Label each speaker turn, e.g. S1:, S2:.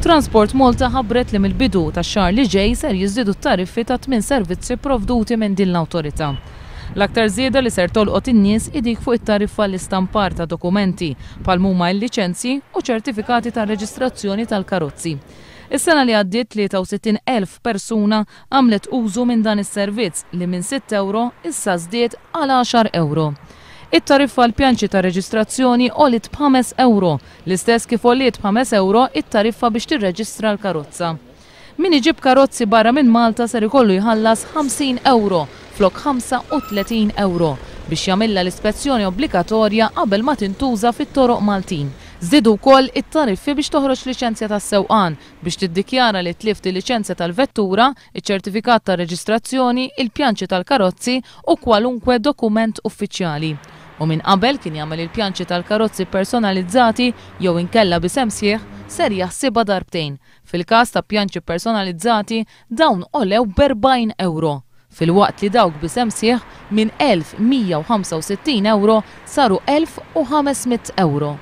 S1: Transport Malta ħabbret li mill-bidu tax-xahar li ġej ser jiżdiedu t-tariffi ta' 8 servizzi provduti minn din l-awtorità. L-aktar żieda li ser tolqot in-nies idik fuq it-tariffa l-istampar ta' dokumenti bħal huma l-liċenzji u ċertifikati ta' reġistrazzjoni tal-karozzi. Is-sena li għaddiet 63,000 persuna għamlet użu minn dan is-servizz li minn 6 euro issa żdied għal 10 euro. It-tariffa l-pjanċi ta' reġistrazzjoni għolit b'5 euro, l-istess kif għolit b'5 euro it-tariffa biex tirreġistra l-karozza. Min iġib karozzi barra minn Malta ser ikollu jħallas 50 euro flok 35 euro biex jagħmilha l-ispezzjoni obbligatorja qabel ma tintuża fit-toroq Maltin. Żidu wkoll it-tariffi biex toħroġ liċenzja tas-sewqan biex tiddikjara li tlift il-liċenzja tal-vettura, iċ-ċertifikat ta' reġistrazzjoni, il-pjanċi tal-karozzi u kwalunkwe dokument uffiċjali. U minn qabel kien jagħmel il-pjanċi tal-karozzi personalizzati jew inkella b'isem sieħ ser jaħsibha darbtejn. Fil-każ ta' pjanċi personalizzati dawn għolew b'40 euro. Fil-waqt li dawk b'isem sieħ minn 1165 euro saru 1500 euro.